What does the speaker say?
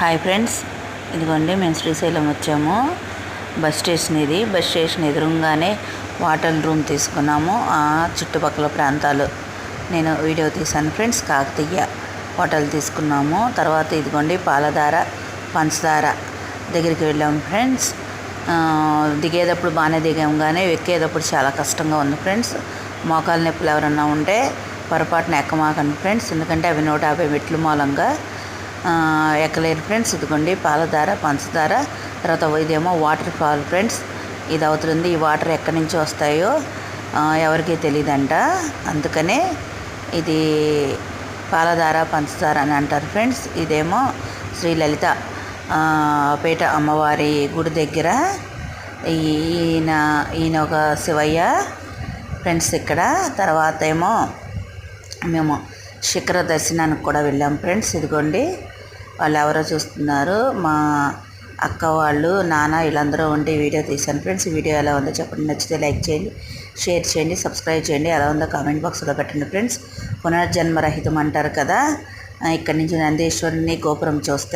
Hi friends, ఇదిగోండి మేము శ్రీశైలం వచ్చాము. బస్ స్టేషన్ ఇది. బస్ స్టేషన్ ఎదురుగానే వాటర్ రూమ్ తీసుకున్నాము. ఆ చుట్టుపక్కల ప్రాంతాలు నేను వీడియో తీశాను ఫ్రెండ్స్. కాకతీయ హోటల్ తీసుకున్నాము. తర్వాత ఇదిగోండి పాలధార పంచదార దగ్గరికి వెళ్ళాము ఫ్రెండ్స్. దిగేటప్పుడు బాగానే దిగాము, కానీ ఎక్కేటప్పుడు చాలా కష్టంగా ఉంది ఫ్రెండ్స్. మోకాలు నొప్పులు ఎవరన్నా ఉంటే పొరపాటున ఎక్కమాకండి ఫ్రెండ్స్, ఎందుకంటే అవి 150 మెట్లు మూలంగా ఎక్కలేరు ఫ్రెండ్స్. ఇదిగోండి పాలధార పంచదార. తర్వాత ఇదేమో వాటర్ ఫాల్ ఫ్రెండ్స్. ఇది అవుతుంది. ఈ వాటర్ ఎక్కడి నుంచి వస్తాయో ఎవరికీ తెలియదంట, అందుకనే ఇది పాలధార పంచదార అని అంటారు ఫ్రెండ్స్. ఇదేమో శ్రీ లలిత పేట అమ్మవారి గుడి దగ్గర ఈయన ఒక శివయ్య ఫ్రెండ్స్ ఇక్కడ. తర్వాత ఏమో మేము శిఖర దర్శనానికి కూడా వెళ్ళాం ఫ్రెండ్స్. ఇదిగోండి వాళ్ళు ఎవరో చూస్తున్నారు, మా అక్క వాళ్ళు, నాన్న వీళ్ళందరూ ఉండి వీడియో తీశాను ఫ్రెండ్స్. ఈ వీడియో ఎలా ఉందో చెప్పండి. నచ్చితే లైక్ చేయండి, షేర్ చేయండి, సబ్స్క్రైబ్ చేయండి. ఎలా ఉందో కామెంట్ బాక్స్లో పెట్టండి ఫ్రెండ్స్. పునర్జన్మరహితం అంటారు కదా, ఇక్కడి నుంచి నందీశ్వరుని గోపురం చూస్తే